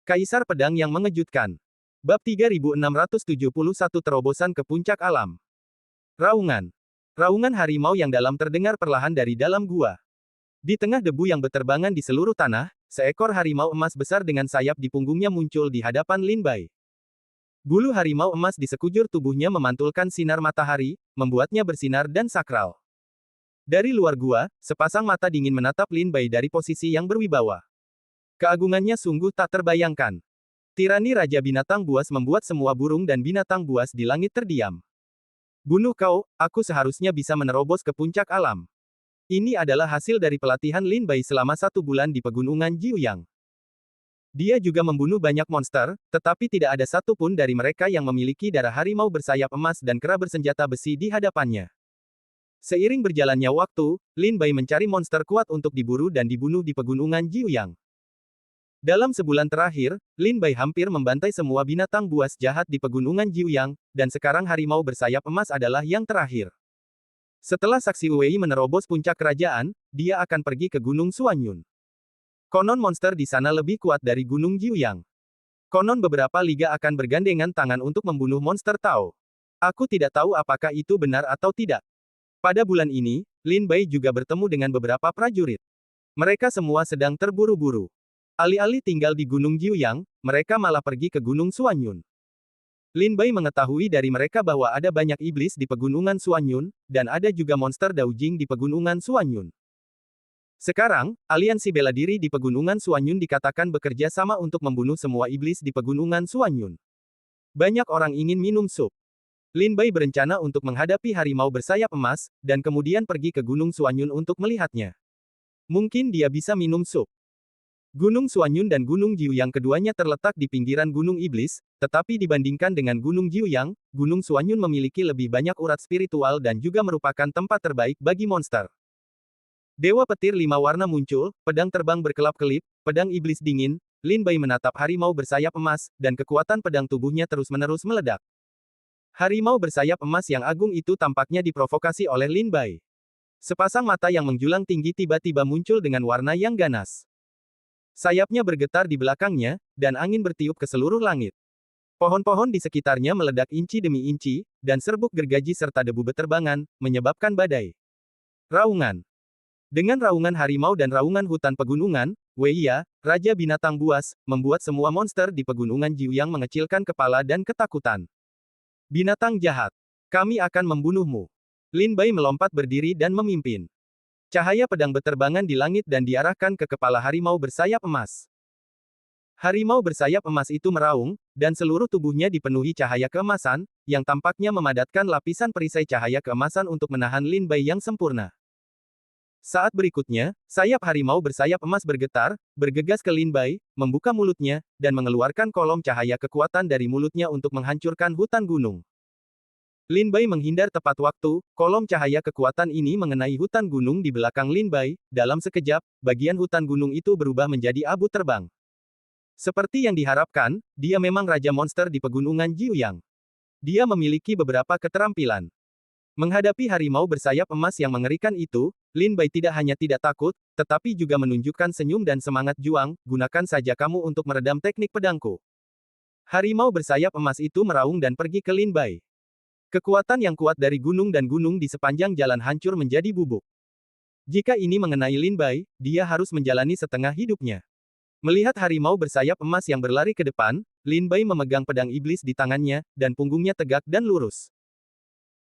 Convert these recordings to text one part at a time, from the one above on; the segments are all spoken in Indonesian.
Kaisar Pedang yang Mengejutkan. Bab 3671 Terobosan ke Puncak Alam. Raungan. Raungan harimau yang dalam terdengar perlahan dari dalam gua. Di tengah debu yang berterbangan di seluruh tanah, seekor harimau emas besar dengan sayap di punggungnya muncul di hadapan Lin Bai. Bulu harimau emas di sekujur tubuhnya memantulkan sinar matahari, membuatnya bersinar dan sakral. Dari luar gua, sepasang mata dingin menatap Lin Bai dari posisi yang berwibawa. Keagungannya sungguh tak terbayangkan. Tirani Raja Binatang Buas membuat semua burung dan binatang buas di langit terdiam. Bunuh kau, aku seharusnya bisa menerobos ke puncak alam. Ini adalah hasil dari pelatihan Lin Bai selama 1 bulan di pegunungan Jiuyang. Dia juga membunuh banyak monster, tetapi tidak ada satupun dari mereka yang memiliki darah harimau bersayap emas dan kera bersenjata besi di hadapannya. Seiring berjalannya waktu, Lin Bai mencari monster kuat untuk diburu dan dibunuh di pegunungan Jiuyang. Dalam sebulan terakhir, Lin Bai hampir membantai semua binatang buas jahat di pegunungan Jiuyang, dan sekarang harimau bersayap emas adalah yang terakhir. Setelah saksi Wei menerobos puncak kerajaan, dia akan pergi ke Gunung Suanyun. Konon monster di sana lebih kuat dari Gunung Jiuyang. Konon beberapa liga akan bergandengan tangan untuk membunuh monster Tao. Aku tidak tahu apakah itu benar atau tidak. Pada bulan ini, Lin Bai juga bertemu dengan beberapa prajurit. Mereka semua sedang terburu-buru. Alih-alih tinggal di Gunung Jiuyang, mereka malah pergi ke Gunung Suanyun. Lin Bai mengetahui dari mereka bahwa ada banyak iblis di pegunungan Suanyun, dan ada juga monster Daojing di pegunungan Suanyun. Sekarang, aliansi bela diri di pegunungan Suanyun dikatakan bekerja sama untuk membunuh semua iblis di pegunungan Suanyun. Banyak orang ingin minum sup. Lin Bai berencana untuk menghadapi harimau bersayap emas, dan kemudian pergi ke Gunung Suanyun untuk melihatnya. Mungkin dia bisa minum sup. Gunung Suanyun dan Gunung Jiuyang keduanya terletak di pinggiran Gunung Iblis, tetapi dibandingkan dengan Gunung Jiuyang, Gunung Suanyun memiliki lebih banyak urat spiritual dan juga merupakan tempat terbaik bagi monster. Dewa petir 5 warna muncul, pedang terbang berkelap-kelip, pedang iblis dingin. Lin Bai menatap harimau bersayap emas, dan kekuatan pedang tubuhnya terus-menerus meledak. Harimau bersayap emas yang agung itu tampaknya diprovokasi oleh Lin Bai. Sepasang mata yang menjulang tinggi tiba-tiba muncul dengan warna yang ganas. Sayapnya bergetar di belakangnya, dan angin bertiup ke seluruh langit. Pohon-pohon di sekitarnya meledak inci demi inci, dan serbuk gergaji serta debu beterbangan, menyebabkan badai. Raungan. Dengan raungan harimau dan raungan hutan pegunungan, Weiya, Raja Binatang Buas, membuat semua monster di pegunungan Jiuyang mengecilkan kepala dan ketakutan. Binatang jahat. Kami akan membunuhmu. Lin Bai melompat berdiri dan memimpin. Cahaya pedang beterbangan di langit dan diarahkan ke kepala harimau bersayap emas. Harimau bersayap emas itu meraung, dan seluruh tubuhnya dipenuhi cahaya keemasan, yang tampaknya memadatkan lapisan perisai cahaya keemasan untuk menahan Lin Bai yang sempurna. Saat berikutnya, sayap harimau bersayap emas bergetar, bergegas ke Lin Bai, membuka mulutnya, dan mengeluarkan kolom cahaya kekuatan dari mulutnya untuk menghancurkan hutan gunung. Lin Bai menghindar tepat waktu, kolom cahaya kekuatan ini mengenai hutan gunung di belakang Lin Bai. Dalam sekejap, bagian hutan gunung itu berubah menjadi abu terbang. Seperti yang diharapkan, dia memang raja monster di pegunungan Jiuyang. Dia memiliki beberapa keterampilan. Menghadapi harimau bersayap emas yang mengerikan itu, Lin Bai tidak hanya tidak takut, tetapi juga menunjukkan senyum dan semangat juang. Gunakan saja kamu untuk meredam teknik pedangku. Harimau bersayap emas itu meraung dan pergi ke Lin Bai. Kekuatan yang kuat dari gunung dan gunung di sepanjang jalan hancur menjadi bubuk. Jika ini mengenai Lin Bai, dia harus menjalani setengah hidupnya. Melihat harimau bersayap emas yang berlari ke depan, Lin Bai memegang pedang iblis di tangannya, dan punggungnya tegak dan lurus.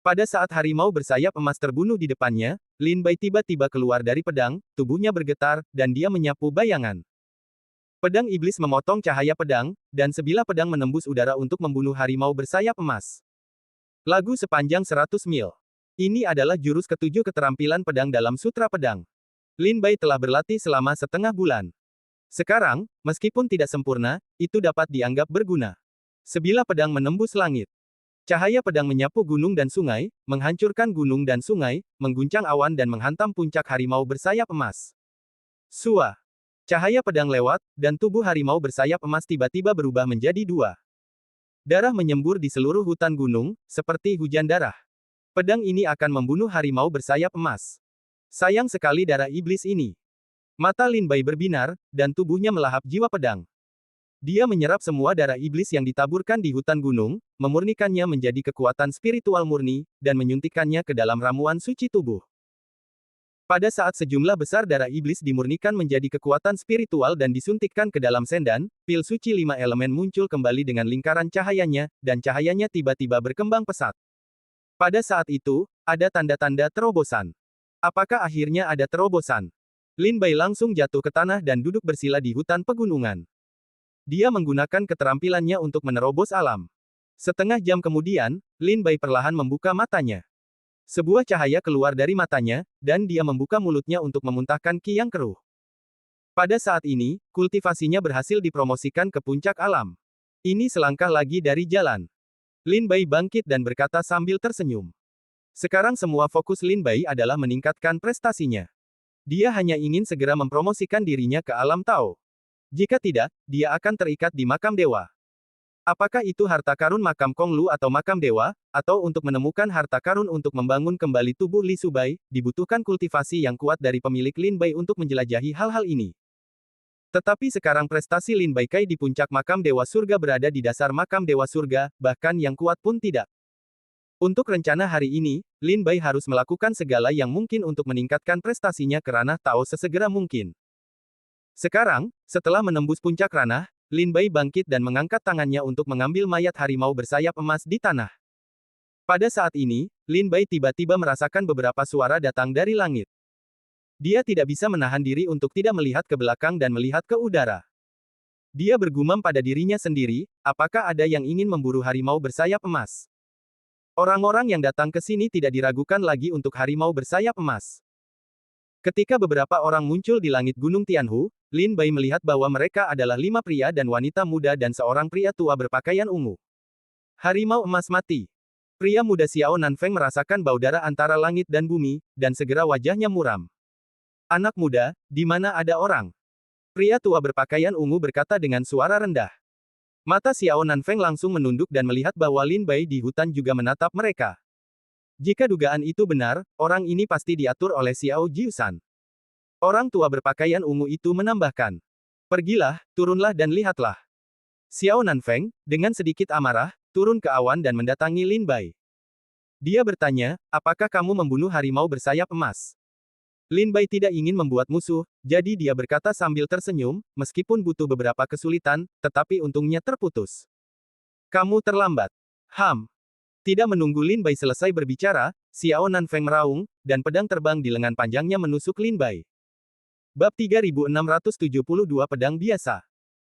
Pada saat harimau bersayap emas terbunuh di depannya, Lin Bai tiba-tiba keluar dari pedang, tubuhnya bergetar, dan dia menyapu bayangan. Pedang iblis memotong cahaya pedang, dan sebilah pedang menembus udara untuk membunuh harimau bersayap emas. Lagu sepanjang 100 mil. Ini adalah jurus ketujuh keterampilan pedang dalam Sutra Pedang. Lin Bai telah berlatih selama setengah bulan. Sekarang, meskipun tidak sempurna, itu dapat dianggap berguna. Sebilah pedang menembus langit. Cahaya pedang menyapu gunung dan sungai, menghancurkan gunung dan sungai, mengguncang awan dan menghantam puncak harimau bersayap emas. Sua. Cahaya pedang lewat, dan tubuh harimau bersayap emas tiba-tiba berubah menjadi 2. Darah menyembur di seluruh hutan gunung, seperti hujan darah. Pedang ini akan membunuh harimau bersayap emas. Sayang sekali darah iblis ini. Mata Lin Bai berbinar, dan tubuhnya melahap jiwa pedang. Dia menyerap semua darah iblis yang ditaburkan di hutan gunung, memurnikannya menjadi kekuatan spiritual murni, dan menyuntikkannya ke dalam ramuan suci tubuh. Pada saat sejumlah besar darah iblis dimurnikan menjadi kekuatan spiritual dan disuntikkan ke dalam sendan, pil suci 5 elemen muncul kembali dengan lingkaran cahayanya, dan cahayanya tiba-tiba berkembang pesat. Pada saat itu, ada tanda-tanda terobosan. Apakah akhirnya ada terobosan? Lin Bai langsung jatuh ke tanah dan duduk bersila di hutan pegunungan. Dia menggunakan keterampilannya untuk menerobos alam. Setengah jam kemudian, Lin Bai perlahan membuka matanya. Sebuah cahaya keluar dari matanya, dan dia membuka mulutnya untuk memuntahkan ki yang keruh. Pada saat ini, kultivasinya berhasil dipromosikan ke puncak alam. Ini selangkah lagi dari jalan. Lin Bai bangkit dan berkata sambil tersenyum. Sekarang semua fokus Lin Bai adalah meningkatkan prestasinya. Dia hanya ingin segera mempromosikan dirinya ke alam Tao. Jika tidak, dia akan terikat di makam dewa. Apakah itu harta karun makam Kong Lu atau makam dewa, atau untuk menemukan harta karun untuk membangun kembali tubuh Li Subai, dibutuhkan kultivasi yang kuat dari pemilik Lin Bai untuk menjelajahi hal-hal ini. Tetapi sekarang prestasi Lin Bai Kai di puncak makam dewa surga berada di dasar makam dewa surga, bahkan yang kuat pun tidak. Untuk rencana hari ini, Lin Bai harus melakukan segala yang mungkin untuk meningkatkan prestasinya ke ranah Tao sesegera mungkin. Sekarang, setelah menembus puncak ranah, Lin Bai bangkit dan mengangkat tangannya untuk mengambil mayat harimau bersayap emas di tanah. Pada saat ini, Lin Bai tiba-tiba merasakan beberapa suara datang dari langit. Dia tidak bisa menahan diri untuk tidak melihat ke belakang dan melihat ke udara. Dia bergumam pada dirinya sendiri, apakah ada yang ingin memburu harimau bersayap emas? Orang-orang yang datang ke sini tidak diragukan lagi untuk harimau bersayap emas. Ketika beberapa orang muncul di langit Gunung Tianhu, Lin Bai melihat bahwa mereka adalah 5 pria dan wanita muda dan seorang pria tua berpakaian ungu. Harimau emas mati. Pria muda Xiao Nanfeng merasakan bau darah antara langit dan bumi, dan segera wajahnya muram. Anak muda, di mana ada orang? Pria tua berpakaian ungu berkata dengan suara rendah. Mata Xiao Nanfeng langsung menunduk dan melihat bahwa Lin Bai di hutan juga menatap mereka. Jika dugaan itu benar, orang ini pasti diatur oleh Xiao Jiusan. Orang tua berpakaian ungu itu menambahkan. Pergilah, turunlah dan lihatlah. Xiao Nanfeng, dengan sedikit amarah, turun ke awan dan mendatangi Lin Bai. Dia bertanya, apakah kamu membunuh harimau bersayap emas? Lin Bai tidak ingin membuat musuh, jadi dia berkata sambil tersenyum, meskipun butuh beberapa kesulitan, tetapi untungnya terputus. Kamu terlambat. Tidak menunggu Lin Bai selesai berbicara, Xiao Nanfeng meraung, dan pedang terbang di lengan panjangnya menusuk Lin Bai. Bab 3672 Pedang Biasa.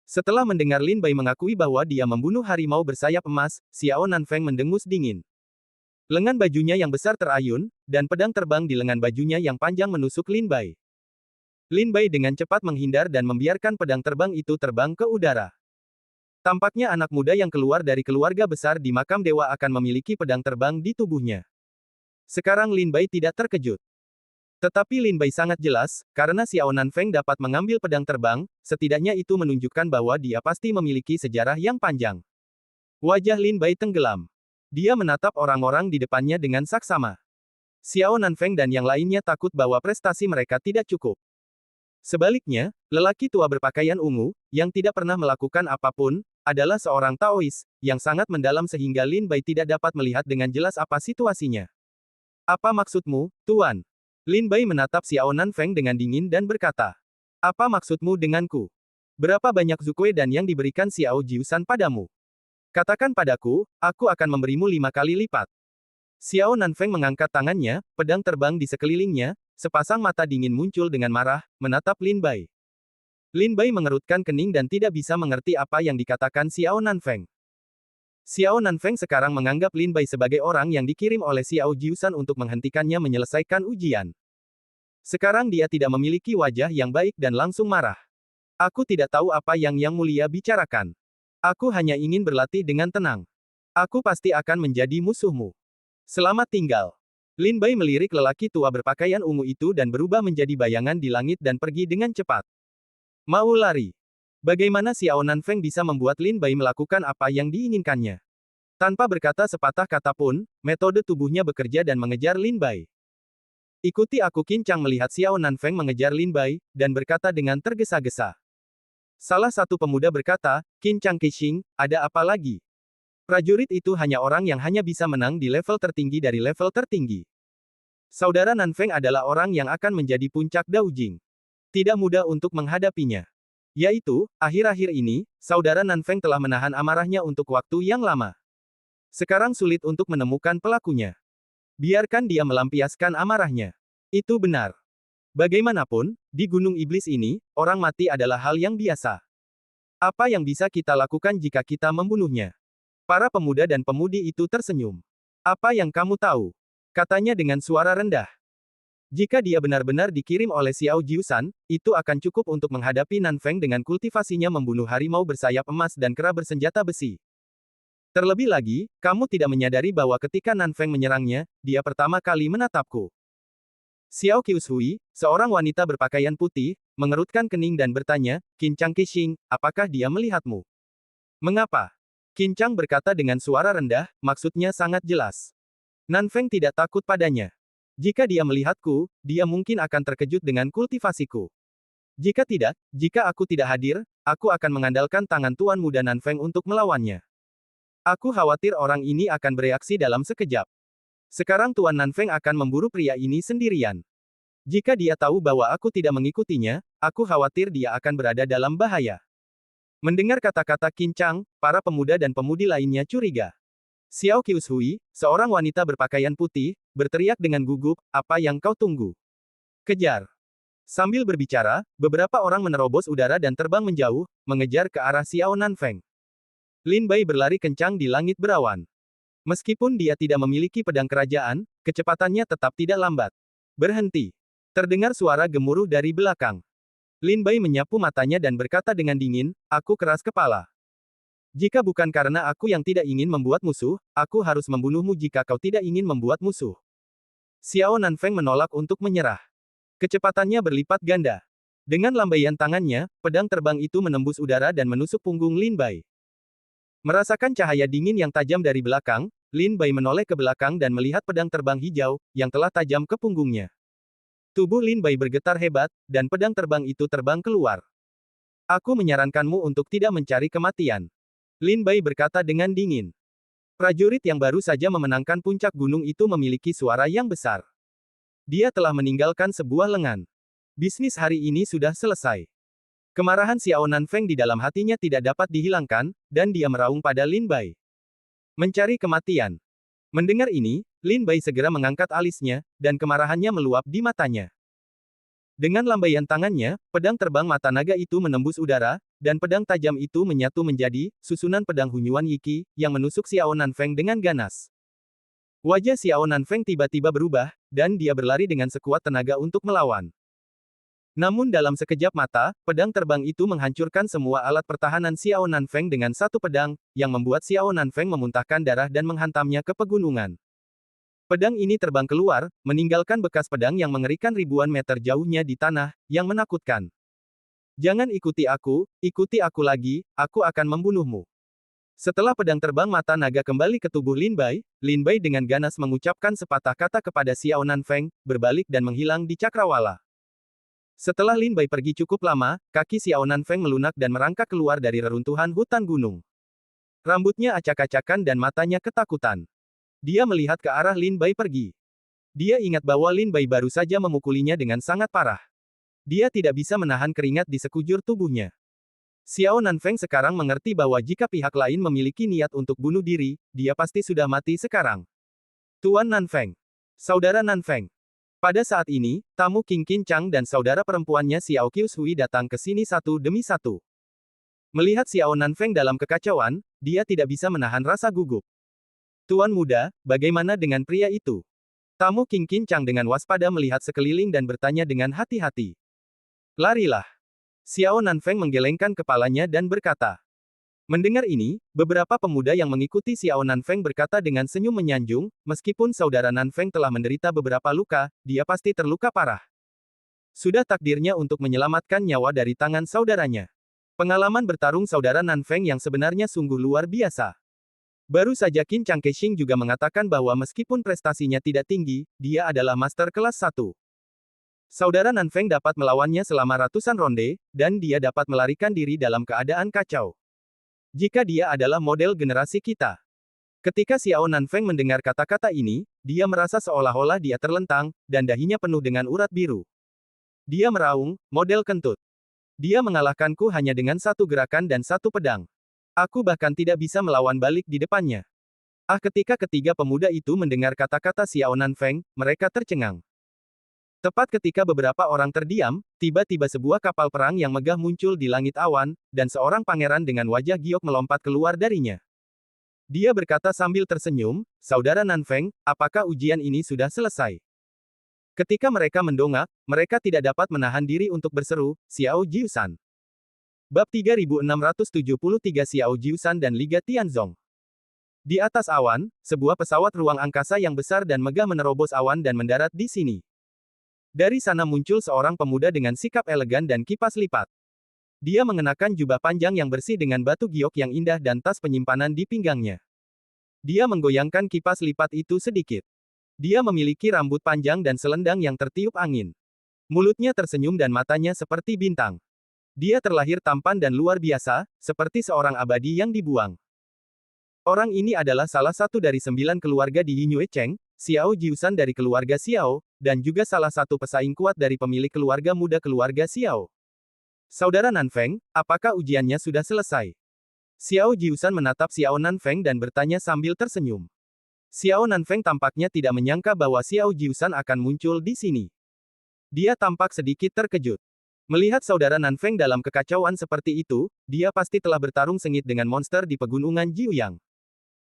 Setelah mendengar Lin Bai mengakui bahwa dia membunuh harimau bersayap emas, Xiao Nanfeng mendengus dingin. Lengan bajunya yang besar terayun, dan pedang terbang di lengan bajunya yang panjang menusuk Lin Bai. Lin Bai dengan cepat menghindar dan membiarkan pedang terbang itu terbang ke udara. Tampaknya anak muda yang keluar dari keluarga besar di makam dewa akan memiliki pedang terbang di tubuhnya. Sekarang Lin Bai tidak terkejut. Tetapi Lin Bai sangat jelas, karena Xiao Nanfeng dapat mengambil pedang terbang, setidaknya itu menunjukkan bahwa dia pasti memiliki sejarah yang panjang. Wajah Lin Bai tenggelam. Dia menatap orang-orang di depannya dengan saksama. Xiao Nanfeng dan yang lainnya takut bahwa prestasi mereka tidak cukup. Sebaliknya, lelaki tua berpakaian ungu, yang tidak pernah melakukan apapun, adalah seorang Taois, yang sangat mendalam sehingga Lin Bai tidak dapat melihat dengan jelas apa situasinya. Apa maksudmu, Tuan? Lin Bai menatap Xiao Nanfeng dengan dingin dan berkata. Apa maksudmu denganku? Berapa banyak zukue dan yang diberikan Xiao Jiusan padamu? Katakan padaku, aku akan memberimu 5 kali lipat. Xiao Nanfeng mengangkat tangannya, pedang terbang di sekelilingnya, sepasang mata dingin muncul dengan marah, menatap Lin Bai. Lin Bai mengerutkan kening dan tidak bisa mengerti apa yang dikatakan Xiao Nanfeng. Xiao Nanfeng sekarang menganggap Lin Bai sebagai orang yang dikirim oleh Xiao Jiusan untuk menghentikannya menyelesaikan ujian. Sekarang dia tidak memiliki wajah yang baik dan langsung marah. Aku tidak tahu apa yang Yang Mulia bicarakan. Aku hanya ingin berlatih dengan tenang. Aku pasti akan menjadi musuhmu. Selamat tinggal. Lin Bai melirik lelaki tua berpakaian ungu itu dan berubah menjadi bayangan di langit dan pergi dengan cepat. Mau lari. Bagaimana Xiao Nanfeng bisa membuat Lin Bai melakukan apa yang diinginkannya? Tanpa berkata sepatah kata pun, metode tubuhnya bekerja dan mengejar Lin Bai. Ikuti aku, Kincang melihat Xiao Nanfeng mengejar Lin Bai, dan berkata dengan tergesa-gesa. Salah satu pemuda berkata, Qin Chang Kexing, ada apa lagi? Prajurit itu hanya orang yang hanya bisa menang di level tertinggi dari level tertinggi. Saudara Nanfeng adalah orang yang akan menjadi puncak Daojing. Tidak mudah untuk menghadapinya. Yaitu, akhir-akhir ini, saudara Nanfeng telah menahan amarahnya untuk waktu yang lama. Sekarang sulit untuk menemukan pelakunya. Biarkan dia melampiaskan amarahnya. Itu benar. Bagaimanapun, di Gunung Iblis ini, orang mati adalah hal yang biasa. Apa yang bisa kita lakukan jika kita membunuhnya? Para pemuda dan pemudi itu tersenyum. Apa yang kamu tahu? Katanya dengan suara rendah. Jika dia benar-benar dikirim oleh Xiao Jiusan, itu akan cukup untuk menghadapi Nanfeng dengan kultivasinya membunuh harimau bersayap emas dan kera bersenjata besi. Terlebih lagi, kamu tidak menyadari bahwa ketika Nanfeng menyerangnya, dia pertama kali menatapku. Xiao Qiushui, seorang wanita berpakaian putih, mengerutkan kening dan bertanya, Qin Chang Kexing, apakah dia melihatmu? Mengapa? Qin Chang berkata dengan suara rendah, maksudnya sangat jelas. Nanfeng tidak takut padanya. Jika dia melihatku, dia mungkin akan terkejut dengan kultivasiku. Jika tidak, jika aku tidak hadir, aku akan mengandalkan tangan Tuan Muda Nanfeng untuk melawannya. Aku khawatir orang ini akan bereaksi dalam sekejap. Sekarang Tuan Nanfeng akan memburu pria ini sendirian. Jika dia tahu bahwa aku tidak mengikutinya, aku khawatir dia akan berada dalam bahaya. Mendengar kata-kata Qin Chang, para pemuda dan pemudi lainnya curiga. Xiao Qiushui, seorang wanita berpakaian putih, berteriak dengan gugup, apa yang kau tunggu? Kejar. Sambil berbicara, beberapa orang menerobos udara dan terbang menjauh, mengejar ke arah Xiao Nanfeng. Lin Bai berlari kencang di langit berawan. Meskipun dia tidak memiliki pedang kerajaan, kecepatannya tetap tidak lambat. Berhenti. Terdengar suara gemuruh dari belakang. Lin Bai menyapu matanya dan berkata dengan dingin, aku keras kepala. Jika bukan karena aku yang tidak ingin membuat musuh, aku harus membunuhmu jika kau tidak ingin membuat musuh. Xiao Nanfeng menolak untuk menyerah. Kecepatannya berlipat ganda. Dengan lambaian tangannya, pedang terbang itu menembus udara dan menusuk punggung Lin Bai. Merasakan cahaya dingin yang tajam dari belakang, Lin Bai menoleh ke belakang dan melihat pedang terbang hijau, yang telah tajam ke punggungnya. Tubuh Lin Bai bergetar hebat, dan pedang terbang itu terbang keluar. Aku menyarankanmu untuk tidak mencari kematian. Lin Bai berkata dengan dingin. Prajurit yang baru saja memenangkan puncak gunung itu memiliki suara yang besar. Dia telah meninggalkan sebuah lengan. Bisnis hari ini sudah selesai. Kemarahan Xiao Nanfeng di dalam hatinya tidak dapat dihilangkan, dan dia meraung pada Lin Bai. Mencari kematian. Mendengar ini, Lin Bai segera mengangkat alisnya, dan kemarahannya meluap di matanya. Dengan lambaian tangannya, pedang terbang mata naga itu menembus udara, dan pedang tajam itu menyatu menjadi susunan pedang Hunyuan Yiki, yang menusuk Xiao Nanfeng dengan ganas. Wajah Xiao Nanfeng tiba-tiba berubah, dan dia berlari dengan sekuat tenaga untuk melawan. Namun dalam sekejap mata, pedang terbang itu menghancurkan semua alat pertahanan Xiao Nanfeng dengan satu pedang, yang membuat Xiao Nanfeng memuntahkan darah dan menghantamnya ke pegunungan. Pedang ini terbang keluar, meninggalkan bekas pedang yang mengerikan ribuan meter jauhnya di tanah, yang menakutkan. Jangan ikuti aku lagi, aku akan membunuhmu. Setelah pedang terbang mata naga kembali ke tubuh Lin Bai dengan ganas mengucapkan sepatah kata kepada Xiao Nanfeng, berbalik dan menghilang di cakrawala. Setelah Lin Bai pergi cukup lama, kaki Xiao Nanfeng melunak dan merangkak keluar dari reruntuhan hutan gunung. Rambutnya acak-acakan dan matanya ketakutan. Dia melihat ke arah Lin Bai pergi. Dia ingat bahwa Lin Bai baru saja memukulinya dengan sangat parah. Dia tidak bisa menahan keringat di sekujur tubuhnya. Xiao Nanfeng sekarang mengerti bahwa jika pihak lain memiliki niat untuk bunuh diri, dia pasti sudah mati sekarang. Tuan Nanfeng. Saudara Nanfeng. Pada saat ini, tamu Qin Chang dan saudara perempuannya Xiao Qiushui datang ke sini satu demi satu. Melihat Xiao Nanfeng dalam kekacauan, dia tidak bisa menahan rasa gugup. Tuan muda, bagaimana dengan pria itu? Tamu Qin Chang dengan waspada melihat sekeliling dan bertanya dengan hati-hati. Larilah. Xiao Nanfeng menggelengkan kepalanya dan berkata. Mendengar ini, beberapa pemuda yang mengikuti Xiao Nanfeng berkata dengan senyum menyanjung, meskipun saudara Nanfeng telah menderita beberapa luka, dia pasti terluka parah. Sudah takdirnya untuk menyelamatkan nyawa dari tangan saudaranya. Pengalaman bertarung saudara Nanfeng yang sebenarnya sungguh luar biasa. Baru saja Qin Chang Kexing juga mengatakan bahwa meskipun prestasinya tidak tinggi, dia adalah master kelas 1. Saudara Nanfeng dapat melawannya selama ratusan ronde, dan dia dapat melarikan diri dalam keadaan kacau. Jika dia adalah model generasi kita. Ketika Xiao Nanfeng mendengar kata-kata ini, dia merasa seolah-olah dia terlentang, dan dahinya penuh dengan urat biru. Dia meraung, model kentut. Dia mengalahkanku hanya dengan satu gerakan dan satu pedang. Aku bahkan tidak bisa melawan balik di depannya. Ketika ketiga pemuda itu mendengar kata-kata Xiao Nanfeng, mereka tercengang. Tepat ketika beberapa orang terdiam, tiba-tiba sebuah kapal perang yang megah muncul di langit awan, dan seorang pangeran dengan wajah giok melompat keluar darinya. Dia berkata sambil tersenyum, "Saudara Nanfeng, apakah ujian ini sudah selesai?" Ketika mereka mendongak, mereka tidak dapat menahan diri untuk berseru, "Xiao Jiusan." Bab 3673 Xiao Jiusan dan Liga Tianzong. Di atas awan, sebuah pesawat ruang angkasa yang besar dan megah menerobos awan dan mendarat di sini. Dari sana muncul seorang pemuda dengan sikap elegan dan kipas lipat. Dia mengenakan jubah panjang yang bersih dengan batu giok yang indah dan tas penyimpanan di pinggangnya. Dia menggoyangkan kipas lipat itu sedikit. Dia memiliki rambut panjang dan selendang yang tertiup angin. Mulutnya tersenyum dan matanya seperti bintang. Dia terlahir tampan dan luar biasa, seperti seorang abadi yang dibuang. Orang ini adalah salah satu dari 9 keluarga di Yingyue Cheng, Xiao Jiusan dari keluarga Xiao, dan juga salah satu pesaing kuat dari pemilik keluarga muda keluarga Xiao. Saudara Nanfeng, apakah ujiannya sudah selesai? Xiao Jiusan menatap Xiao Nanfeng dan bertanya sambil tersenyum. Xiao Nanfeng tampaknya tidak menyangka bahwa Xiao Jiusan akan muncul di sini. Dia tampak sedikit terkejut. Melihat saudara Nanfeng dalam kekacauan seperti itu, dia pasti telah bertarung sengit dengan monster di pegunungan Jiuyang.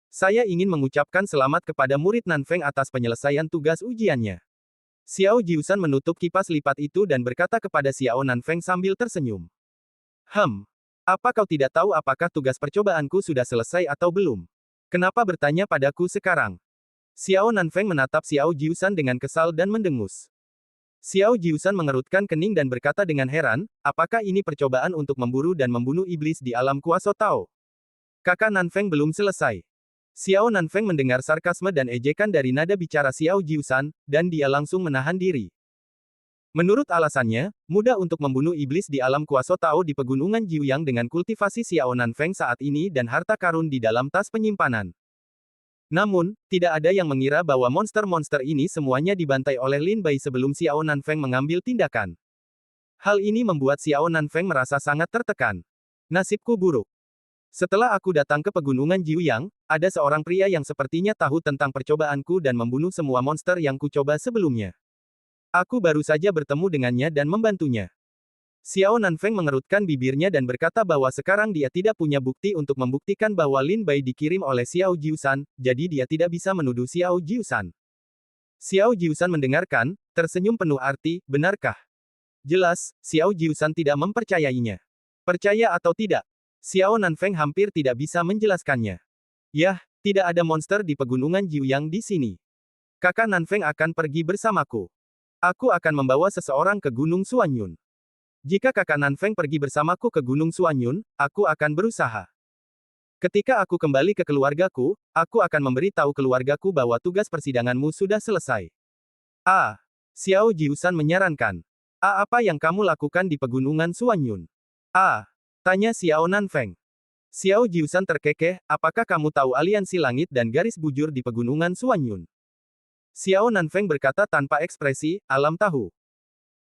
Saya ingin mengucapkan selamat kepada murid Nanfeng atas penyelesaian tugas ujiannya. Xiao Jiusan menutup kipas lipat itu dan berkata kepada Xiao Nanfeng sambil tersenyum. Apa kau tidak tahu apakah tugas percobaanku sudah selesai atau belum? Kenapa bertanya padaku sekarang? Xiao Nanfeng menatap Xiao Jiusan dengan kesal dan mendengus. Xiao Jiusan mengerutkan kening dan berkata dengan heran, apakah ini percobaan untuk memburu dan membunuh iblis di alam kuasa Tao? Kakak Nanfeng belum selesai. Xiao Nanfeng mendengar sarkasme dan ejekan dari nada bicara Xiao Jiusan, dan dia langsung menahan diri. Menurut alasannya, mudah untuk membunuh iblis di alam kuasa Tao di pegunungan Jiuyang dengan kultivasi Xiao Nanfeng saat ini dan harta karun di dalam tas penyimpanan. Namun, tidak ada yang mengira bahwa monster-monster ini semuanya dibantai oleh Lin Bai sebelum Xiao Nanfeng mengambil tindakan. Hal ini membuat Xiao Nanfeng merasa sangat tertekan. Nasibku buruk. Setelah aku datang ke pegunungan Jiuyang, ada seorang pria yang sepertinya tahu tentang percobaanku dan membunuh semua monster yang kucoba sebelumnya. Aku baru saja bertemu dengannya dan membantunya. Xiao Nanfeng mengerutkan bibirnya dan berkata bahwa sekarang dia tidak punya bukti untuk membuktikan bahwa Lin Bai dikirim oleh Xiao Jiusan, jadi dia tidak bisa menuduh Xiao Jiusan. Xiao Jiusan mendengarkan, tersenyum penuh arti, benarkah? Jelas, Xiao Jiusan tidak mempercayainya. Percaya atau tidak? Xiao Nanfeng hampir tidak bisa menjelaskannya. Yah, tidak ada monster di pegunungan Jiuyang di sini. Kakak Nanfeng akan pergi bersamaku. Aku akan membawa seseorang ke Gunung Suanyun. Jika kakak Nanfeng pergi bersamaku ke Gunung Suanyun, aku akan berusaha. Ketika aku kembali ke keluargaku, aku akan memberitahu keluargaku bahwa tugas persidanganmu sudah selesai. Xiao Jiusan menyarankan. Apa yang kamu lakukan di pegunungan Suanyun? Tanya Xiao Nanfeng. Xiao Jiusan terkekeh, apakah kamu tahu aliansi langit dan garis bujur di pegunungan Suanyun? Xiao Nanfeng berkata tanpa ekspresi, alam tahu.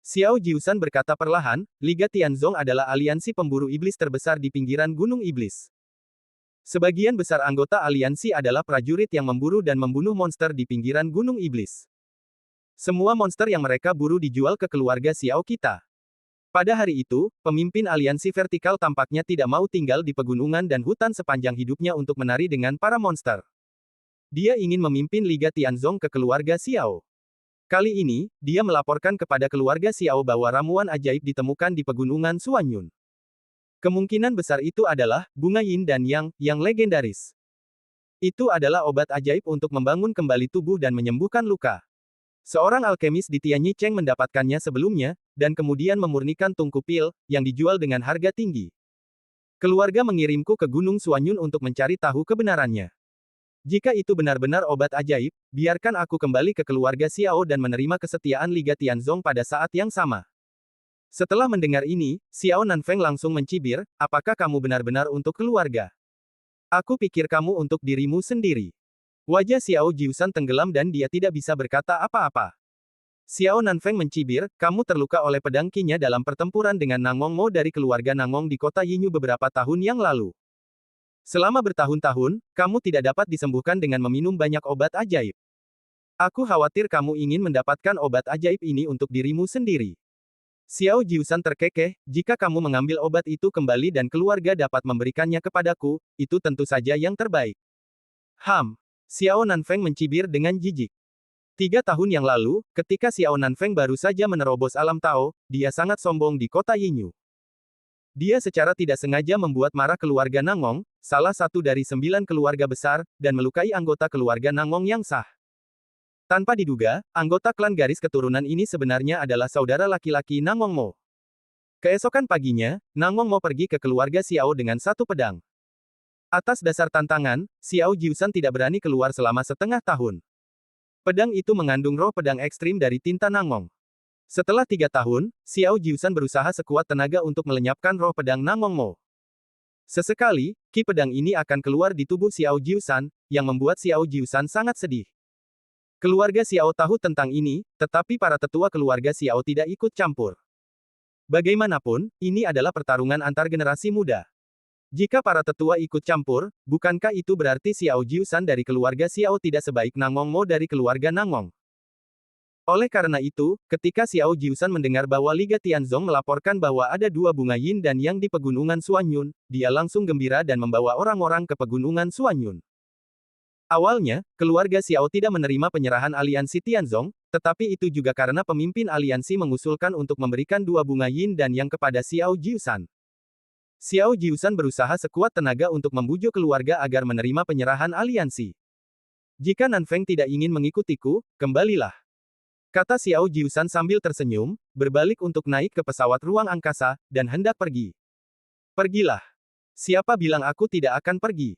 Xiao Jiusan berkata perlahan, Liga Tianzong adalah aliansi pemburu iblis terbesar di pinggiran Gunung Iblis. Sebagian besar anggota aliansi adalah prajurit yang memburu dan membunuh monster di pinggiran Gunung Iblis. Semua monster yang mereka buru dijual ke keluarga Xiao kita. Pada hari itu, pemimpin aliansi vertikal tampaknya tidak mau tinggal di pegunungan dan hutan sepanjang hidupnya untuk menari dengan para monster. Dia ingin memimpin Liga Tianzong ke keluarga Xiao. Kali ini, dia melaporkan kepada keluarga Xiao bahwa ramuan ajaib ditemukan di pegunungan Suanyun. Kemungkinan besar itu adalah bunga yin dan yang legendaris. Itu adalah obat ajaib untuk membangun kembali tubuh dan menyembuhkan luka. Seorang alkemis di Tianyi-Cheng mendapatkannya sebelumnya, dan kemudian memurnikan tungku pil, yang dijual dengan harga tinggi. Keluarga mengirimku ke Gunung Suanyun untuk mencari tahu kebenarannya. Jika itu benar-benar obat ajaib, biarkan aku kembali ke keluarga Xiao dan menerima kesetiaan Liga Tianzong pada saat yang sama. Setelah mendengar ini, Xiao Nanfeng langsung mencibir, apakah kamu benar-benar untuk keluarga? Aku pikir kamu untuk dirimu sendiri. Wajah Xiao Jiusan tenggelam dan dia tidak bisa berkata apa-apa. Xiao Nanfeng mencibir, kamu terluka oleh pedang Qi-nya dalam pertempuran dengan Nangong Mo dari keluarga Nangong di kota Yinyu beberapa tahun yang lalu. Selama bertahun-tahun, kamu tidak dapat disembuhkan dengan meminum banyak obat ajaib. Aku khawatir kamu ingin mendapatkan obat ajaib ini untuk dirimu sendiri. Xiao Jiusan terkekeh, jika kamu mengambil obat itu kembali dan keluarga dapat memberikannya kepadaku, itu tentu saja yang terbaik. Xiao Nanfeng mencibir dengan jijik. 3 tahun yang lalu, ketika Xiao Nanfeng baru saja menerobos alam Tao, dia sangat sombong di kota Yinyu. Dia secara tidak sengaja membuat marah keluarga Nangong, salah satu dari 9 keluarga besar, dan melukai anggota keluarga Nangong yang sah. Tanpa diduga, anggota klan garis keturunan ini sebenarnya adalah saudara laki-laki Nangong Mo. Keesokan paginya, Nangong Mo pergi ke keluarga Xiao dengan satu pedang. Atas dasar tantangan, Xiao Jiusan tidak berani keluar selama setengah tahun. Pedang itu mengandung roh pedang ekstrim dari tinta Nangong. Setelah 3 tahun, Xiao Jiusan berusaha sekuat tenaga untuk melenyapkan roh pedang Nangong Mo. Sesekali, ki pedang ini akan keluar di tubuh Xiao Jiusan, yang membuat Xiao Jiusan sangat sedih. Keluarga Xiao tahu tentang ini, tetapi para tetua keluarga Xiao tidak ikut campur. Bagaimanapun, ini adalah pertarungan antar generasi muda. Jika para tetua ikut campur, bukankah itu berarti Xiao Jiusan dari keluarga Xiao tidak sebaik Nangong Mo dari keluarga Nangong? Oleh karena itu, ketika Xiao Jiusan mendengar bahwa Liga Tianzong melaporkan bahwa ada 2 bunga yin dan yang di pegunungan Suanyun, dia langsung gembira dan membawa orang-orang ke pegunungan Suanyun. Awalnya, keluarga Xiao tidak menerima penyerahan aliansi Tianzong, tetapi itu juga karena pemimpin aliansi mengusulkan untuk memberikan 2 bunga yin dan yang kepada Xiao Jiusan. Xiao Jiusan berusaha sekuat tenaga untuk membujuk keluarga agar menerima penyerahan aliansi. Jika Nanfeng tidak ingin mengikutiku, kembalilah. Kata Xiao Jiusan sambil tersenyum, berbalik untuk naik ke pesawat ruang angkasa, dan hendak pergi. Pergilah. Siapa bilang aku tidak akan pergi?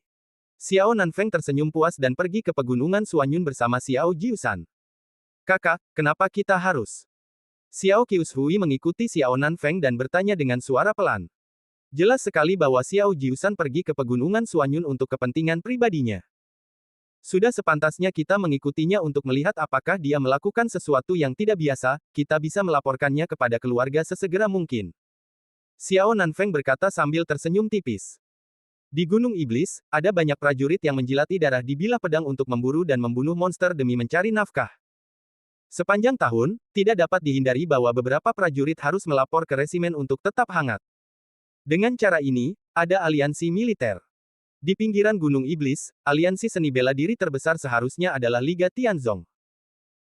Xiao Nanfeng tersenyum puas dan pergi ke pegunungan Suanyun bersama Xiao Jiusan. Kakak, kenapa kita harus? Xiao Qiushui mengikuti Xiao Nanfeng dan bertanya dengan suara pelan. Jelas sekali bahwa Xiao Jiusan pergi ke pegunungan Suanyun untuk kepentingan pribadinya. Sudah sepantasnya kita mengikutinya untuk melihat apakah dia melakukan sesuatu yang tidak biasa, kita bisa melaporkannya kepada keluarga sesegera mungkin. Xiao Nanfeng berkata sambil tersenyum tipis. Di Gunung Iblis, ada banyak prajurit yang menjilati darah di bilah pedang untuk memburu dan membunuh monster demi mencari nafkah. Sepanjang tahun, tidak dapat dihindari bahwa beberapa prajurit harus melapor ke resimen untuk tetap hangat. Dengan cara ini, ada aliansi militer. Di pinggiran Gunung Iblis, aliansi seni bela diri terbesar seharusnya adalah Liga Tianzong.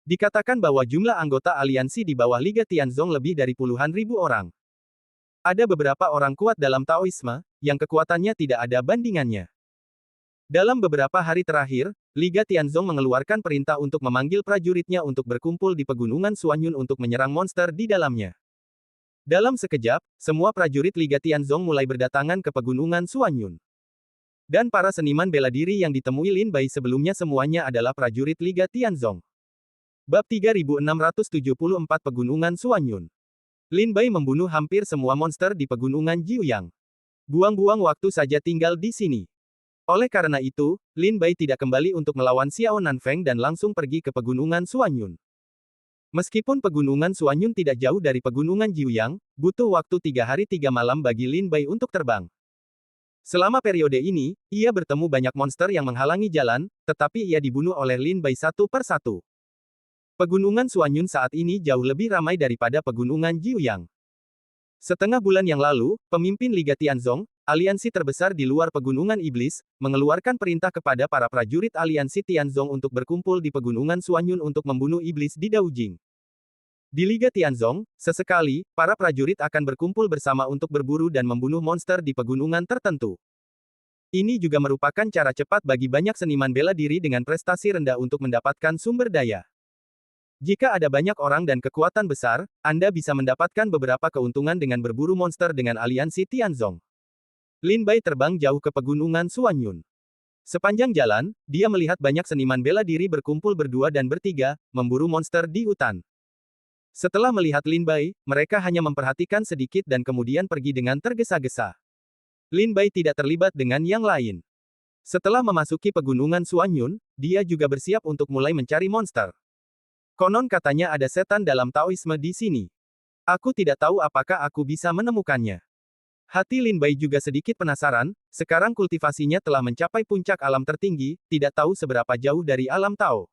Dikatakan bahwa jumlah anggota aliansi di bawah Liga Tianzong lebih dari puluhan ribu orang. Ada beberapa orang kuat dalam Taoisme, yang kekuatannya tidak ada bandingannya. Dalam beberapa hari terakhir, Liga Tianzong mengeluarkan perintah untuk memanggil prajuritnya untuk berkumpul di pegunungan Suanyun untuk menyerang monster di dalamnya. Dalam sekejap, semua prajurit Liga Tianzong mulai berdatangan ke pegunungan Suanyun. Dan para seniman bela diri yang ditemui Lin Bai sebelumnya semuanya adalah prajurit Liga Tianzong. Bab 3674 Pegunungan Suanyun. Lin Bai membunuh hampir semua monster di pegunungan Jiuyang. Buang-buang waktu saja tinggal di sini. Oleh karena itu, Lin Bai tidak kembali untuk melawan Xiao Nanfeng dan langsung pergi ke pegunungan Suanyun. Meskipun pegunungan Suanyun tidak jauh dari pegunungan Jiuyang, butuh waktu 3 hari 3 malam bagi Lin Bai untuk terbang. Selama periode ini, ia bertemu banyak monster yang menghalangi jalan, tetapi ia dibunuh oleh Lin Bai satu per satu. Pegunungan Suanyun saat ini jauh lebih ramai daripada pegunungan Jiuyang. Setengah bulan yang lalu, pemimpin Liga Tianzong, aliansi terbesar di luar pegunungan iblis, mengeluarkan perintah kepada para prajurit aliansi Tianzong untuk berkumpul di pegunungan Suanyun untuk membunuh iblis di Daojing. Di Liga Tianzong, sesekali, para prajurit akan berkumpul bersama untuk berburu dan membunuh monster di pegunungan tertentu. Ini juga merupakan cara cepat bagi banyak seniman bela diri dengan prestasi rendah untuk mendapatkan sumber daya. Jika ada banyak orang dan kekuatan besar, Anda bisa mendapatkan beberapa keuntungan dengan berburu monster dengan aliansi Tianzong. Lin Bai terbang jauh ke pegunungan Suanyun. Sepanjang jalan, dia melihat banyak seniman bela diri berkumpul berdua dan bertiga, memburu monster di hutan. Setelah melihat Lin Bai, mereka hanya memperhatikan sedikit dan kemudian pergi dengan tergesa-gesa. Lin Bai tidak terlibat dengan yang lain. Setelah memasuki pegunungan Suanyun, dia juga bersiap untuk mulai mencari monster. Konon katanya ada setan dalam Taoisme di sini. Aku tidak tahu apakah aku bisa menemukannya. Hati Lin Bai juga sedikit penasaran, sekarang kultivasinya telah mencapai puncak alam tertinggi, tidak tahu seberapa jauh dari alam Tao.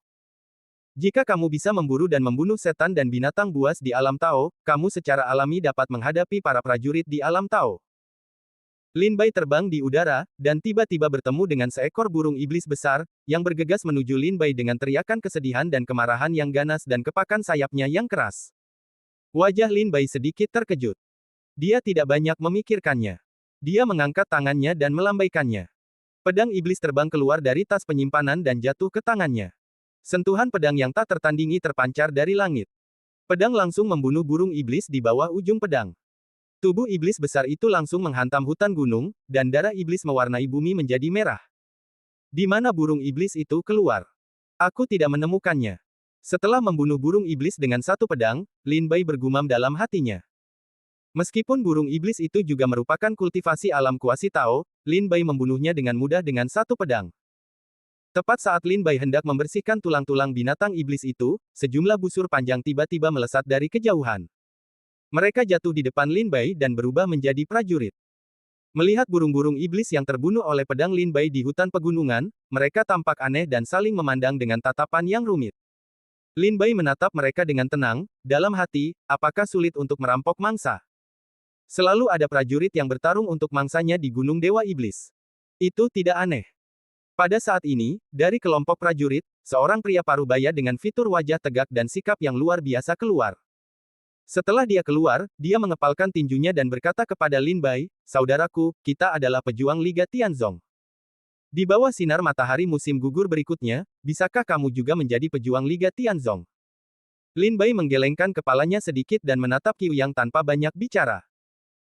Jika kamu bisa memburu dan membunuh setan dan binatang buas di alam Tao, kamu secara alami dapat menghadapi para prajurit di alam Tao. Lin Bai terbang di udara, dan tiba-tiba bertemu dengan seekor burung iblis besar, yang bergegas menuju Lin Bai dengan teriakan kesedihan dan kemarahan yang ganas dan kepakan sayapnya yang keras. Wajah Lin Bai sedikit terkejut. Dia tidak banyak memikirkannya. Dia mengangkat tangannya dan melambaikannya. Pedang iblis terbang keluar dari tas penyimpanan dan jatuh ke tangannya. Sentuhan pedang yang tak tertandingi terpancar dari langit. Pedang langsung membunuh burung iblis di bawah ujung pedang. Tubuh iblis besar itu langsung menghantam hutan gunung, dan darah iblis mewarnai bumi menjadi merah. Di mana burung iblis itu keluar? Aku tidak menemukannya. Setelah membunuh burung iblis dengan satu pedang, Lin Bai bergumam dalam hatinya. Meskipun burung iblis itu juga merupakan kultivasi alam kuasi Tao, Lin Bai membunuhnya dengan mudah dengan satu pedang. Tepat saat Lin Bai hendak membersihkan tulang-tulang binatang iblis itu, sejumlah busur panjang tiba-tiba melesat dari kejauhan. Mereka jatuh di depan Lin Bai dan berubah menjadi prajurit. Melihat burung-burung iblis yang terbunuh oleh pedang Lin Bai di hutan pegunungan, mereka tampak aneh dan saling memandang dengan tatapan yang rumit. Lin Bai menatap mereka dengan tenang, dalam hati, apakah sulit untuk merampok mangsa? Selalu ada prajurit yang bertarung untuk mangsanya di Gunung Dewa Iblis. Itu tidak aneh. Pada saat ini, dari kelompok prajurit, seorang pria parubaya dengan fitur wajah tegak dan sikap yang luar biasa keluar. Setelah dia keluar, dia mengepalkan tinjunya dan berkata kepada Lin Bai, "Saudaraku, kita adalah pejuang Liga Tianzong. Di bawah sinar matahari musim gugur berikutnya, bisakah kamu juga menjadi pejuang Liga Tianzong?" Lin Bai menggelengkan kepalanya sedikit dan menatap Qiu Yang tanpa banyak bicara.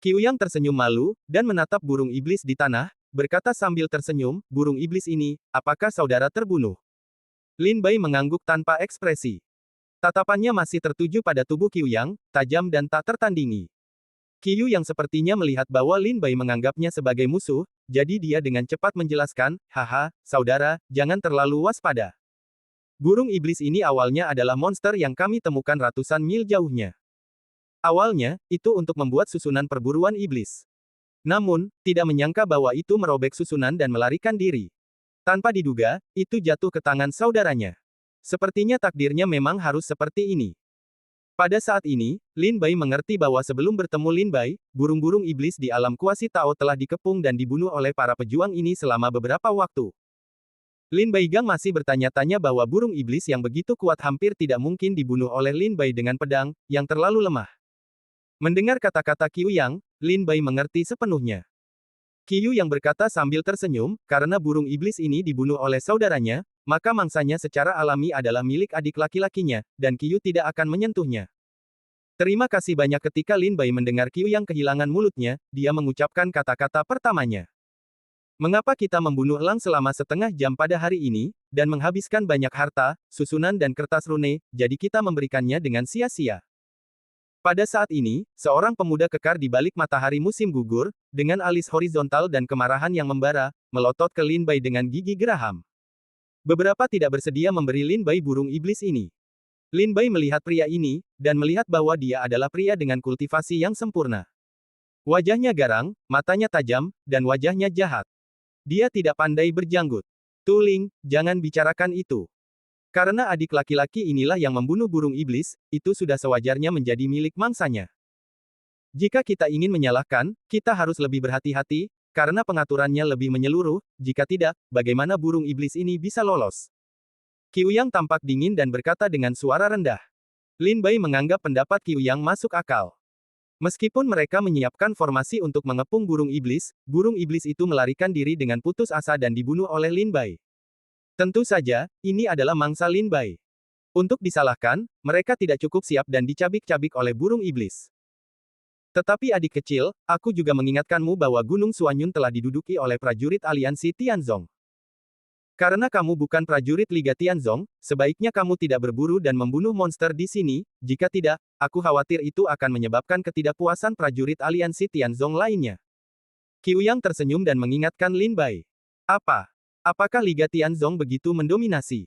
Qiu Yang tersenyum malu, dan menatap burung iblis di tanah, berkata sambil tersenyum, "Burung iblis ini, apakah saudara terbunuh?" Lin Bai mengangguk tanpa ekspresi. Tatapannya masih tertuju pada tubuh Qiu Yang, tajam dan tak tertandingi. Qiu Yang sepertinya melihat bahwa Lin Bai menganggapnya sebagai musuh, jadi dia dengan cepat menjelaskan, "Haha, saudara, jangan terlalu waspada. Burung iblis ini awalnya adalah monster yang kami temukan ratusan mil jauhnya. Awalnya, itu untuk membuat susunan perburuan iblis. Namun, tidak menyangka bahwa itu merobek susunan dan melarikan diri. Tanpa diduga, itu jatuh ke tangan saudaranya. Sepertinya takdirnya memang harus seperti ini." Pada saat ini, Lin Bai mengerti bahwa sebelum bertemu Lin Bai, burung-burung iblis di alam kuasi Tao telah dikepung dan dibunuh oleh para pejuang ini selama beberapa waktu. Lin Baigang masih bertanya-tanya bahwa burung iblis yang begitu kuat hampir tidak mungkin dibunuh oleh Lin Bai dengan pedang, yang terlalu lemah. Mendengar kata-kata Qiu Yang, Lin Bai mengerti sepenuhnya. Qiu Yang berkata sambil tersenyum, karena burung iblis ini dibunuh oleh saudaranya, maka mangsanya secara alami adalah milik adik laki-lakinya, dan Qiu tidak akan menyentuhnya. Terima kasih banyak. Ketika Lin Bai mendengar Qiu Yang kehilangan mulutnya, dia mengucapkan kata-kata pertamanya. "Mengapa kita membunuh elang selama setengah jam pada hari ini, dan menghabiskan banyak harta, susunan dan kertas rune, jadi kita memberikannya dengan sia-sia?" Pada saat ini, seorang pemuda kekar di balik matahari musim gugur, dengan alis horizontal dan kemarahan yang membara, melotot ke Lin Bai dengan gigi geraham. Beberapa tidak bersedia memberi Lin Bai burung iblis ini. Lin Bai melihat pria ini, dan melihat bahwa dia adalah pria dengan kultivasi yang sempurna. Wajahnya garang, matanya tajam, dan wajahnya jahat. Dia tidak pandai berjanggut. "Tu Ling, jangan bicarakan itu. Karena adik laki-laki inilah yang membunuh burung iblis, itu sudah sewajarnya menjadi milik mangsanya. Jika kita ingin menyalahkan, kita harus lebih berhati-hati, karena pengaturannya lebih menyeluruh, jika tidak, bagaimana burung iblis ini bisa lolos?" Qiu Yang tampak dingin dan berkata dengan suara rendah. Lin Bai menganggap pendapat Qiu Yang masuk akal. Meskipun mereka menyiapkan formasi untuk mengepung burung iblis itu melarikan diri dengan putus asa dan dibunuh oleh Lin Bai. Tentu saja, ini adalah mangsa Lin Bai. Untuk disalahkan, mereka tidak cukup siap dan dicabik-cabik oleh burung iblis. Tetapi adik kecil, aku juga mengingatkanmu bahwa Gunung Suanyun telah diduduki oleh prajurit aliansi Tianzong. Karena kamu bukan prajurit Liga Tianzong, sebaiknya kamu tidak berburu dan membunuh monster di sini, jika tidak, aku khawatir itu akan menyebabkan ketidakpuasan prajurit aliansi Tianzong lainnya. Qiu Yang tersenyum dan mengingatkan Lin Bai. Apa? Apakah Liga Tianzong begitu mendominasi?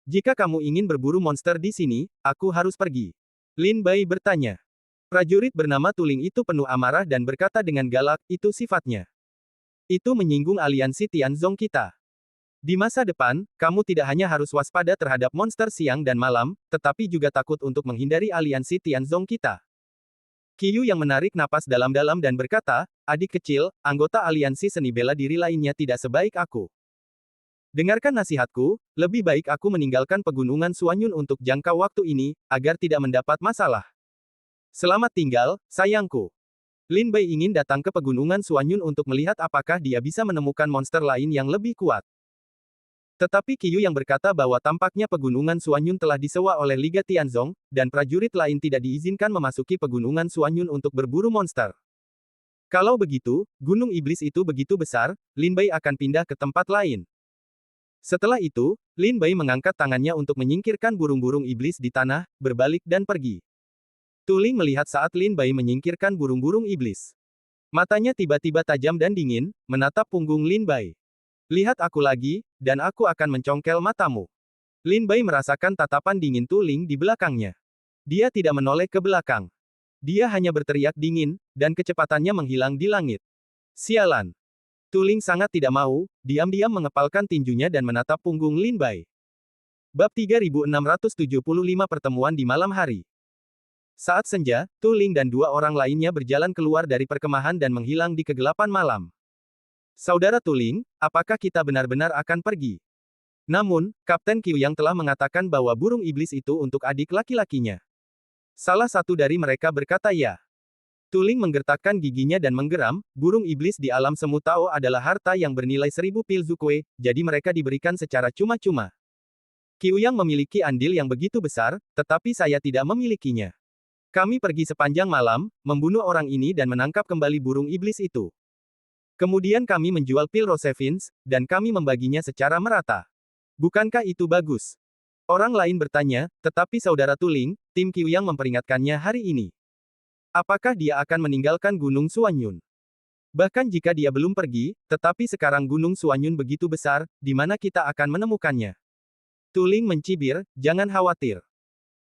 Jika kamu ingin berburu monster di sini, aku harus pergi. Lin Bai bertanya. Prajurit bernama Tuling itu penuh amarah dan berkata dengan galak, itu sifatnya. Itu menyinggung aliansi Tianzong kita. Di masa depan, kamu tidak hanya harus waspada terhadap monster siang dan malam, tetapi juga takut untuk menghindari aliansi Tianzong kita. Qiu yang menarik napas dalam-dalam dan berkata, adik kecil, anggota aliansi seni bela diri lainnya tidak sebaik aku. Dengarkan nasihatku, lebih baik aku meninggalkan pegunungan Suanyun untuk jangka waktu ini, agar tidak mendapat masalah. Selamat tinggal, sayangku. Lin Bai ingin datang ke pegunungan Suanyun untuk melihat apakah dia bisa menemukan monster lain yang lebih kuat. Tetapi Qiu yang berkata bahwa tampaknya pegunungan Suanyun telah disewa oleh Liga Tianzong, dan prajurit lain tidak diizinkan memasuki pegunungan Suanyun untuk berburu monster. Kalau begitu, gunung iblis itu begitu besar, Lin Bai akan pindah ke tempat lain. Setelah itu, Lin Bai mengangkat tangannya untuk menyingkirkan burung-burung iblis di tanah, berbalik dan pergi. Tuling melihat saat Lin Bai menyingkirkan burung-burung iblis. Matanya tiba-tiba tajam dan dingin, menatap punggung Lin Bai. Lihat aku lagi, dan aku akan mencongkel matamu. Lin Bai merasakan tatapan dingin Tuling di belakangnya. Dia tidak menoleh ke belakang. Dia hanya berteriak dingin, dan kecepatannya menghilang di langit. Sialan. Tuling sangat tidak mau, diam-diam mengepalkan tinjunya dan menatap punggung Lin Bai. Bab 3675 Pertemuan di malam hari. Saat senja, Tuling dan dua orang lainnya berjalan keluar dari perkemahan dan menghilang di kegelapan malam. Saudara Tuling, apakah kita benar-benar akan pergi? Namun, Kapten Qiu Yang telah mengatakan bahwa burung iblis itu untuk adik laki-lakinya. Salah satu dari mereka berkata ya. Tuling menggertakkan giginya dan menggeram, burung iblis di alam semu Tao adalah harta yang bernilai 1000 pil zukue, jadi mereka diberikan secara cuma-cuma. Qiu Yang memiliki andil yang begitu besar, tetapi saya tidak memilikinya. Kami pergi sepanjang malam, membunuh orang ini dan menangkap kembali burung iblis itu. Kemudian kami menjual pil Rosevins, dan kami membaginya secara merata. Bukankah itu bagus? Orang lain bertanya, tetapi saudara Tuling, tim Qiu Yang memperingatkannya hari ini. Apakah dia akan meninggalkan Gunung Suanyun? Bahkan jika dia belum pergi, tetapi sekarang Gunung Suanyun begitu besar, di mana kita akan menemukannya? Tuling mencibir, jangan khawatir.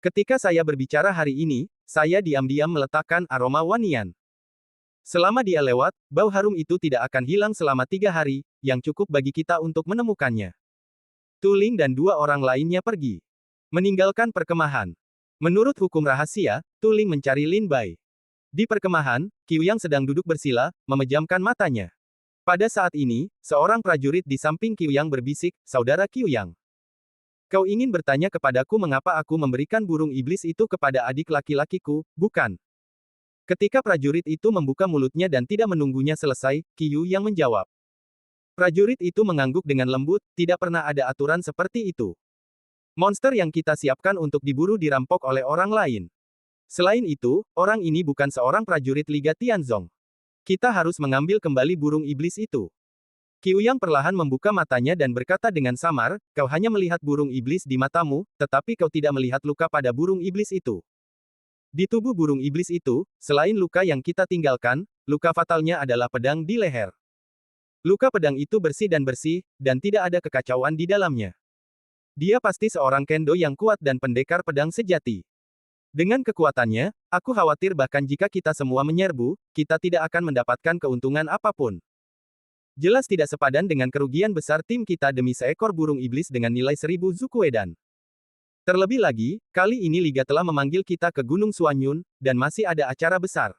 Ketika saya berbicara hari ini, saya diam-diam meletakkan aroma wangian. Selama dia lewat, bau harum itu tidak akan hilang selama 3 hari, yang cukup bagi kita untuk menemukannya. Tuling dan dua orang lainnya pergi. Meninggalkan perkemahan. Menurut hukum rahasia, Tuling mencari Lin Bai. Di perkemahan, Qiu Yang sedang duduk bersila, memejamkan matanya. Pada saat ini, seorang prajurit di samping Qiu Yang berbisik, Saudara Qiu Yang. Kau ingin bertanya kepadaku mengapa aku memberikan burung iblis itu kepada adik laki-lakiku, bukan? Ketika prajurit itu membuka mulutnya dan tidak menunggunya selesai, Qiu Yang menjawab. Prajurit itu mengangguk dengan lembut, tidak pernah ada aturan seperti itu. Monster yang kita siapkan untuk diburu dirampok oleh orang lain. Selain itu, orang ini bukan seorang prajurit Liga Tianzong. Kita harus mengambil kembali burung iblis itu. Qiu Yang perlahan membuka matanya dan berkata dengan samar, kau hanya melihat burung iblis di matamu, tetapi kau tidak melihat luka pada burung iblis itu. Di tubuh burung iblis itu, selain luka yang kita tinggalkan, luka fatalnya adalah pedang di leher. Luka pedang itu bersih, dan tidak ada kekacauan di dalamnya. Dia pasti seorang kendo yang kuat dan pendekar pedang sejati. Dengan kekuatannya, aku khawatir bahkan jika kita semua menyerbu, kita tidak akan mendapatkan keuntungan apapun. Jelas tidak sepadan dengan kerugian besar tim kita demi seekor burung iblis dengan nilai 1000 zukuedan. Terlebih lagi, kali ini Liga telah memanggil kita ke Gunung Suanyun, dan masih ada acara besar.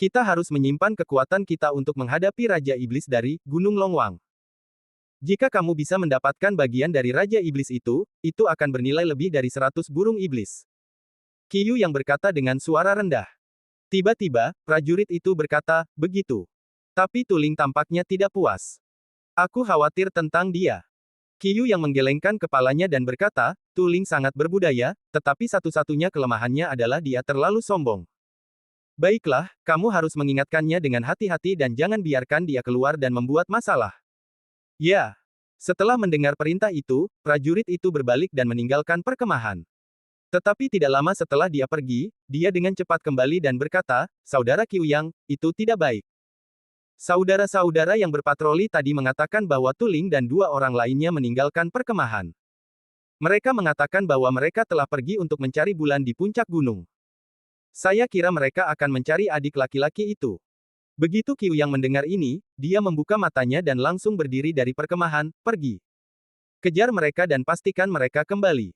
Kita harus menyimpan kekuatan kita untuk menghadapi Raja Iblis dari Gunung Longwang. Jika kamu bisa mendapatkan bagian dari Raja Iblis itu akan bernilai lebih dari 100 burung iblis. Qiu Yang berkata dengan suara rendah. Tiba-tiba, prajurit itu berkata, begitu. Tapi Tuling tampaknya tidak puas. Aku khawatir tentang dia. Qiu Yang menggelengkan kepalanya dan berkata, Tuling sangat berbudaya, tetapi satu-satunya kelemahannya adalah dia terlalu sombong. Baiklah, kamu harus mengingatkannya dengan hati-hati dan jangan biarkan dia keluar dan membuat masalah. Ya. Setelah mendengar perintah itu, prajurit itu berbalik dan meninggalkan perkemahan. Tetapi tidak lama setelah dia pergi, dia dengan cepat kembali dan berkata, "Saudara Qiuyang, itu tidak baik. Saudara-saudara yang berpatroli tadi mengatakan bahwa Tuling dan dua orang lainnya meninggalkan perkemahan. Mereka mengatakan bahwa mereka telah pergi untuk mencari bulan di puncak gunung. Saya kira mereka akan mencari adik laki-laki itu." Begitu Qiuyang mendengar ini, dia membuka matanya dan langsung berdiri dari perkemahan, "Pergi. Kejar mereka dan pastikan mereka kembali."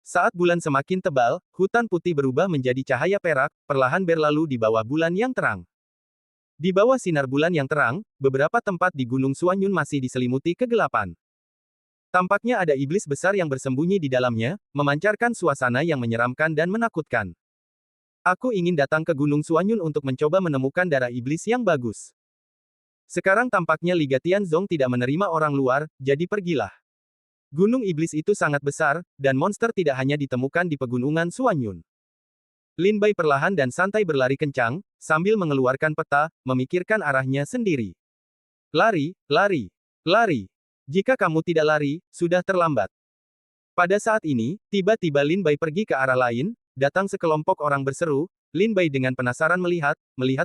Saat bulan semakin tebal, hutan putih berubah menjadi cahaya perak, perlahan berlalu di bawah bulan yang terang. Di bawah sinar bulan yang terang, beberapa tempat di Gunung Suanyun masih diselimuti kegelapan. Tampaknya ada iblis besar yang bersembunyi di dalamnya, memancarkan suasana yang menyeramkan dan menakutkan. Aku ingin datang ke Gunung Suanyun untuk mencoba menemukan darah iblis yang bagus. Sekarang tampaknya Liga Tianzong tidak menerima orang luar, jadi pergilah. Gunung iblis itu sangat besar, dan monster tidak hanya ditemukan di pegunungan Suanyun. Lin Bai perlahan dan santai berlari kencang, sambil mengeluarkan peta, memikirkan arahnya sendiri. Lari, lari, lari. Jika kamu tidak lari, sudah terlambat. Pada saat ini, tiba-tiba Lin Bai pergi ke arah lain, datang sekelompok orang berseru. Lin Bai dengan penasaran melihat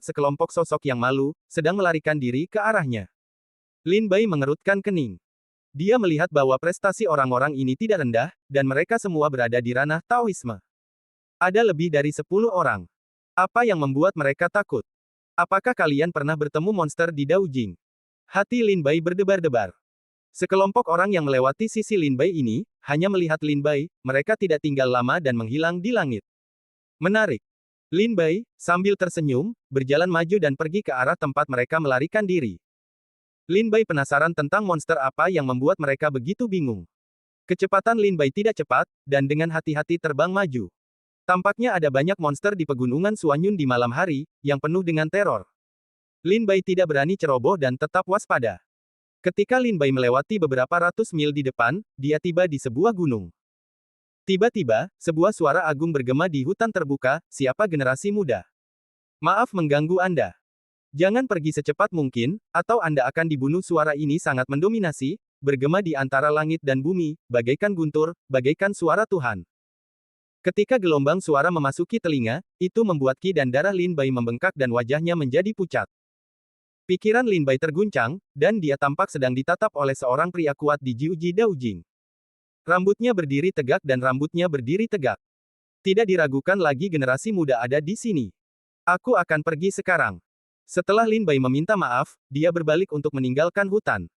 sekelompok sosok yang malu, sedang melarikan diri ke arahnya. Lin Bai mengerutkan kening. Dia melihat bahwa prestasi orang-orang ini tidak rendah, dan mereka semua berada di ranah Taoisme. Ada lebih dari 10 orang. Apa yang membuat mereka takut? Apakah kalian pernah bertemu monster di Daojing? Hati Lin Bai berdebar-debar. Sekelompok orang yang melewati sisi Lin Bai ini, hanya melihat Lin Bai, mereka tidak tinggal lama dan menghilang di langit. Menarik. Lin Bai, sambil tersenyum, berjalan maju dan pergi ke arah tempat mereka melarikan diri. Lin Bai penasaran tentang monster apa yang membuat mereka begitu bingung. Kecepatan Lin Bai tidak cepat, dan dengan hati-hati terbang maju. Tampaknya ada banyak monster di pegunungan Suanyun di malam hari, yang penuh dengan teror. Lin Bai tidak berani ceroboh dan tetap waspada. Ketika Lin Bai melewati beberapa ratus mil di depan, dia tiba di sebuah gunung. Tiba-tiba, sebuah suara agung bergema di hutan terbuka, "Siapa generasi muda? Maaf mengganggu Anda. Jangan pergi secepat mungkin, atau Anda akan dibunuh." Suara ini sangat mendominasi, bergema di antara langit dan bumi, bagaikan guntur, bagaikan suara Tuhan. Ketika gelombang suara memasuki telinga, itu membuat Qi dan darah Lin Bai membengkak dan wajahnya menjadi pucat. Pikiran Lin Bai terguncang, dan dia tampak sedang ditatap oleh seorang pria kuat di Jiuji Daojing. Rambutnya berdiri tegak dan rambutnya berdiri tegak. Tidak diragukan lagi generasi muda ada di sini. Aku akan pergi sekarang. Setelah Lin Bai meminta maaf, dia berbalik untuk meninggalkan hutan.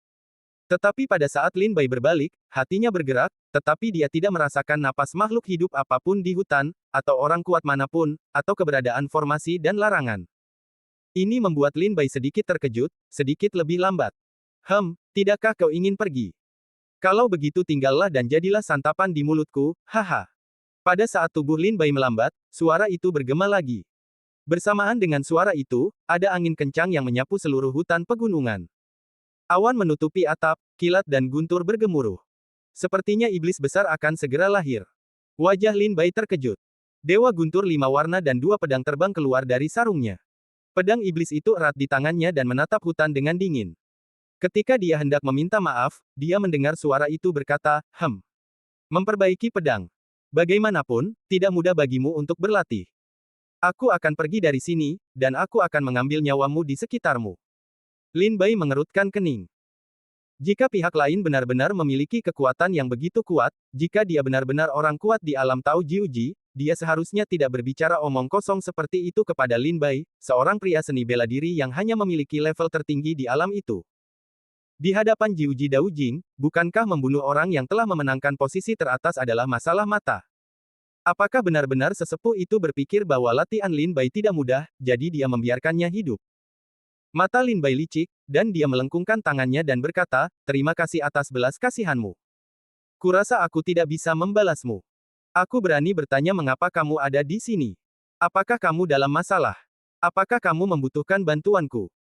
Tetapi pada saat Lin Bai berbalik, hatinya bergerak, tetapi dia tidak merasakan napas makhluk hidup apapun di hutan, atau orang kuat manapun, atau keberadaan formasi dan larangan. Ini membuat Lin Bai sedikit terkejut, sedikit lebih lambat. Tidakkah kau ingin pergi? Kalau begitu tinggallah dan jadilah santapan di mulutku, haha. Pada saat tubuh Lin Bai melambat, suara itu bergema lagi. Bersamaan dengan suara itu, ada angin kencang yang menyapu seluruh hutan pegunungan. Awan menutupi atap, kilat dan guntur bergemuruh. Sepertinya iblis besar akan segera lahir. Wajah Lin Bai terkejut. Dewa guntur 5 warna dan 2 pedang terbang keluar dari sarungnya. Pedang iblis itu erat di tangannya dan menatap hutan dengan dingin. Ketika dia hendak meminta maaf, dia mendengar suara itu berkata, memperbaiki pedang. Bagaimanapun, tidak mudah bagimu untuk berlatih. Aku akan pergi dari sini, dan aku akan mengambil nyawamu di sekitarmu." Lin Bai mengerutkan kening. Jika pihak lain benar-benar memiliki kekuatan yang begitu kuat, jika dia benar-benar orang kuat di alam Tao Jiuji, dia seharusnya tidak berbicara omong kosong seperti itu kepada Lin Bai, seorang pria seni bela diri yang hanya memiliki level tertinggi di alam itu. Di hadapan Jiuji Daojing, bukankah membunuh orang yang telah memenangkan posisi teratas adalah masalah mata? Apakah benar-benar sesepuh itu berpikir bahwa latihan Lin Bai tidak mudah, jadi dia membiarkannya hidup? Mata Lin Bai licik, dan dia melengkungkan tangannya dan berkata, "Terima kasih atas belas kasihanmu. Kurasa aku tidak bisa membalasmu. Aku berani bertanya mengapa kamu ada di sini. Apakah kamu dalam masalah? Apakah kamu membutuhkan bantuanku?"